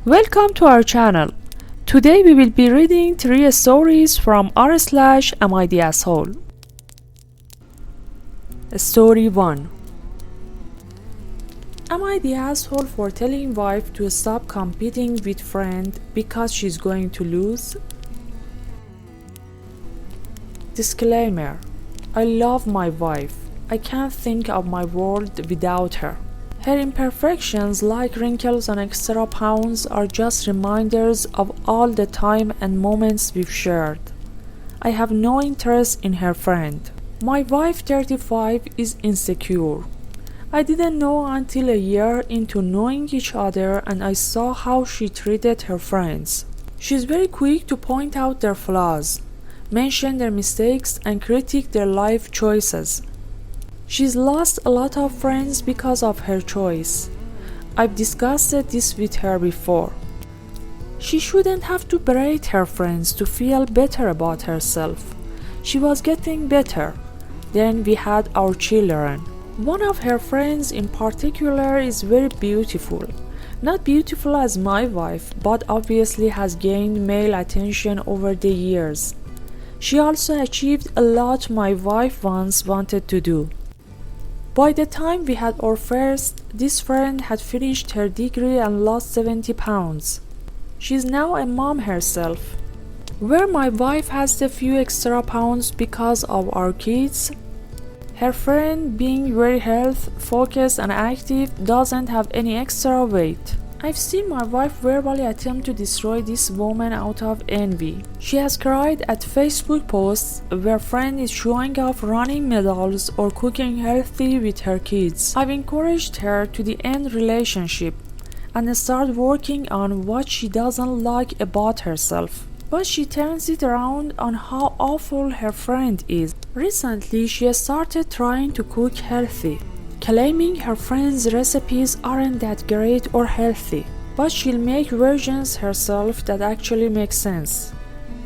Welcome to our channel. Today we will be reading 3 stories from r/Am I the Asshole. Story 1. Am I the asshole for telling wife to stop competing with friend because she's going to lose? Disclaimer: I love my wife. I can't think of my world without her. Her imperfections, like wrinkles and extra pounds, are just reminders of all the time and moments we've shared. I have no interest in her friend. My wife, 35, is insecure. I didn't know until a year into knowing each other, and I saw how she treated her friends. She's very quick to point out their flaws, mention their mistakes, and critique their life choices. She's lost a lot of friends because of her choice. I've discussed this with her before. She shouldn't have to berate her friends to feel better about herself. She was getting better. Then we had our children. One of her friends in particular is very beautiful. Not beautiful as my wife, but obviously has gained male attention over the years. She also achieved a lot my wife once wanted to do. By the time we had our first, this friend had finished her degree and lost 70 pounds. She's now a mom herself. Where my wife has a few extra pounds because of our kids, her friend, being very health focused and active, doesn't have any extra weight. I've seen my wife verbally attempt to destroy this woman out of envy. She has cried at Facebook posts where friend is showing off running medals or cooking healthy with her kids. I've encouraged her to the end relationship and start working on what she doesn't like about herself. But she turns it around on how awful her friend is. Recently, she started trying to cook healthy, claiming her friends' recipes aren't that great or healthy, but she'll make versions herself that actually make sense.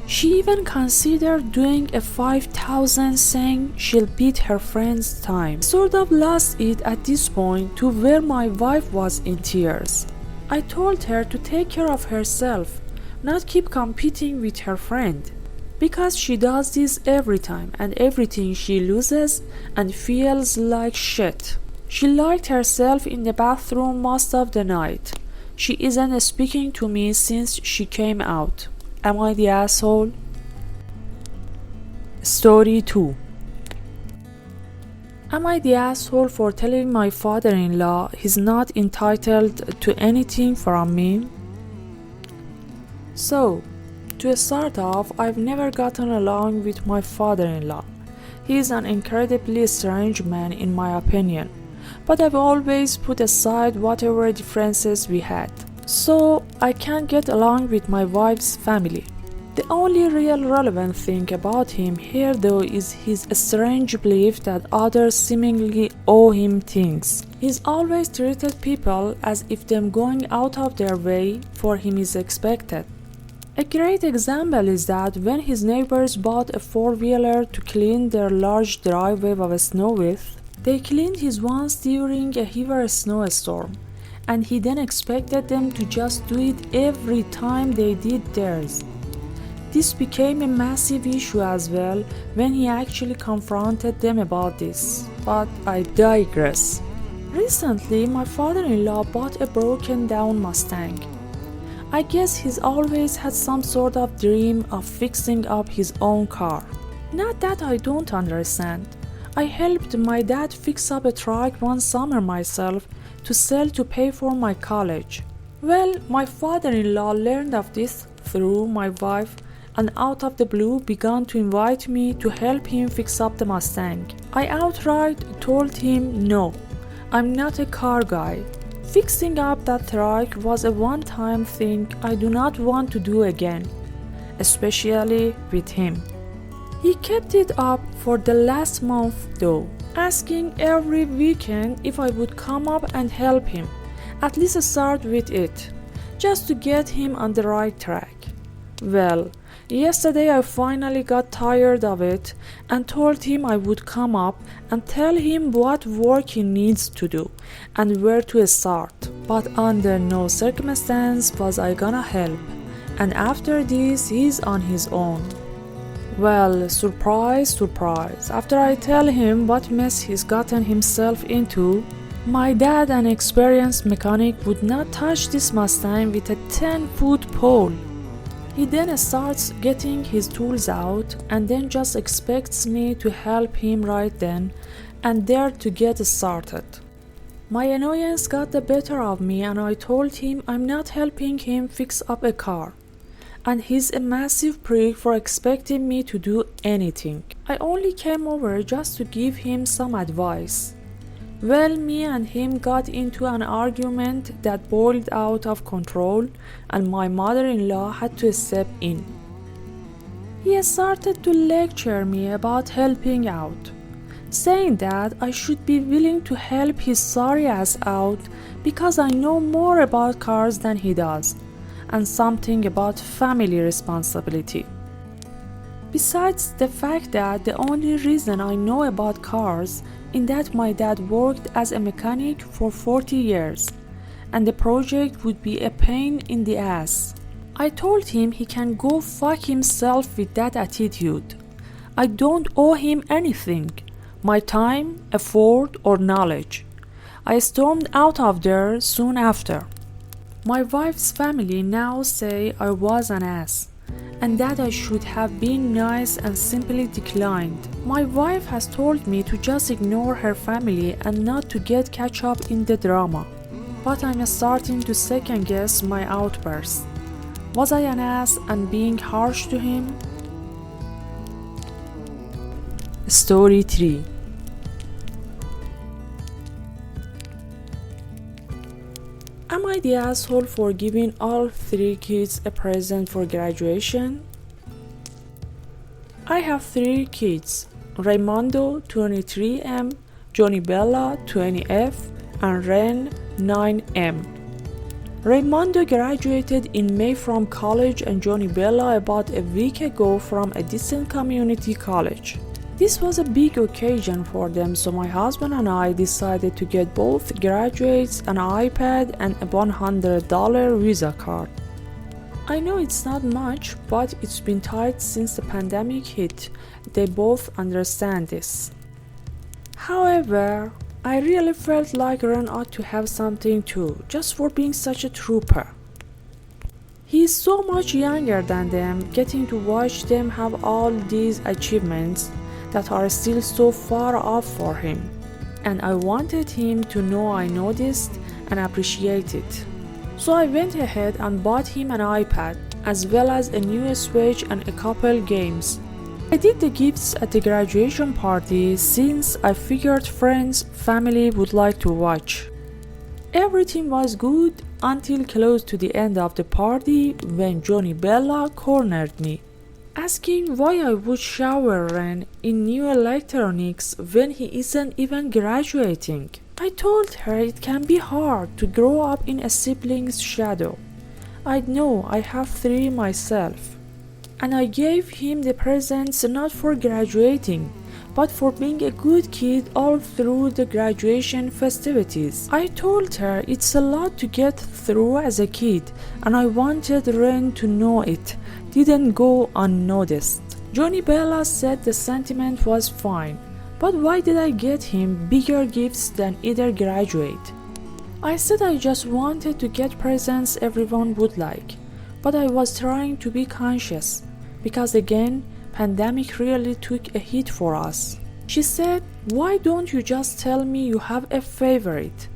She even considered doing a 5,000 saying she'll beat her friends' time. Sort of lost it at this point to where my wife was in tears. I told her to take care of herself, not keep competing with her friend, because she does this every time, and everything she loses and feels like shit. She locked herself in the bathroom most of the night. She isn't speaking to me since she came out. Am I the asshole? Story 2. Am I the asshole for telling my father-in-law he's not entitled to anything from me? So, to start off, I've never gotten along with my father-in-law. He's an incredibly strange man in my opinion, but I've always put aside whatever differences we had. So, I can't get along with my wife's family. The only real relevant thing about him here though is his strange belief that others seemingly owe him things. He's always treated people as if them going out of their way for him is expected. A great example is that when his neighbors bought a four-wheeler to clean their large driveway of snow with, they cleaned his once during a heavy snowstorm, and he then expected them to just do it every time they did theirs. This became a massive issue as well when he actually confronted them about this, but I digress. Recently, my father-in-law bought a broken-down Mustang. I guess he's always had some sort of dream of fixing up his own car. Not that I don't understand. I helped my dad fix up a truck one summer myself to sell to pay for my college. Well, my father-in-law learned of this through my wife and out of the blue began to invite me to help him fix up the Mustang. I outright told him no, I'm not a car guy. Fixing up that truck was a one-time thing I do not want to do again, especially with him. He kept it up for the last month though, asking every weekend if I would come up and help him, at least start with it, just to get him on the right track. Well, yesterday I finally got tired of it and told him I would come up and tell him what work he needs to do and where to start. But under no circumstance was I gonna help, and after this he's on his own. Well, surprise, surprise, after I tell him what mess he's gotten himself into, my dad, an experienced mechanic, would not touch this Mustang with a 10-foot pole. He then starts getting his tools out and then just expects me to help him right then and there to get started. My annoyance got the better of me and I told him I'm not helping him fix up a car. And he's a massive prick for expecting me to do anything. I only came over just to give him some advice. Well, me and him got into an argument that boiled out of control and my mother-in-law had to step in. He started to lecture me about helping out, saying that I should be willing to help his sorry ass out because I know more about cars than he does, and something about family responsibility. Besides the fact that the only reason I know about cars is that my dad worked as a mechanic for 40 years and the project would be a pain in the ass. I told him he can go fuck himself with that attitude. I don't owe him anything, my time, effort or knowledge. I stormed out of there soon after. My wife's family now say I was an ass and that I should have been nice and simply declined. My wife has told me to just ignore her family and not to get catch up in the drama. But I'm starting to second guess my outburst. Was I an ass and being harsh to him? Story 3. Am I the asshole for giving all 3 kids a present for graduation? I have 3 kids, Raimondo 23M, Johnny Bella 20F, and Ren 9M. Raimondo graduated in May from college and Johnny Bella about a week ago from a decent community college. This was a big occasion for them, so my husband and I decided to get both graduates an iPad and a $100 Visa card. I know it's not much, but it's been tight since the pandemic hit. They both understand this. However, I really felt like Ren ought to have something too, just for being such a trooper. He is so much younger than them, getting to watch them have all these achievements that are still so far off for him, and I wanted him to know I noticed and appreciate it. So I went ahead and bought him an iPad, as well as a new Switch and a couple games. I did the gifts at the graduation party since I figured friends, family would like to watch. Everything was good until close to the end of the party when Johnny Bella cornered me, asking why I would shower Ren in new electronics when he isn't even graduating. I told her it can be hard to grow up in a sibling's shadow. I know I have 3 myself. And I gave him the presents not for graduating, but for being a good kid all through the graduation festivities. I told her it's a lot to get through as a kid, and I wanted Ren to know it didn't go unnoticed. Johnny Bella said the sentiment was fine, but why did I get him bigger gifts than either graduate? I said I just wanted to get presents everyone would like, but I was trying to be conscious, because again, pandemic really took a hit for us. She said, why don't you just tell me you have a favorite?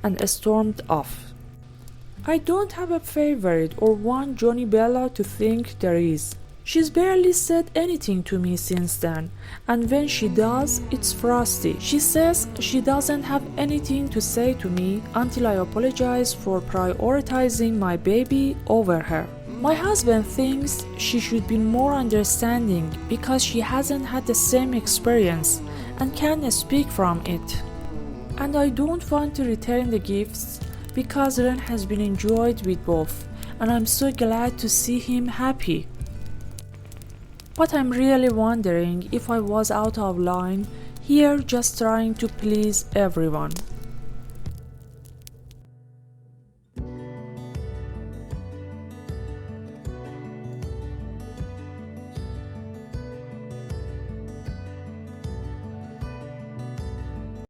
And stormed off. I don't have a favorite or want Johnny Bella to think there is. She's barely said anything to me since then, and when she does, it's frosty. She says she doesn't have anything to say to me until I apologize for prioritizing my baby over her. My husband thinks she should be more understanding because she hasn't had the same experience and can't speak from it. And I don't want to return the gifts because Ren has been enjoyed with both, and I'm so glad to see him happy. But I'm really wondering if I was out of line here just trying to please everyone.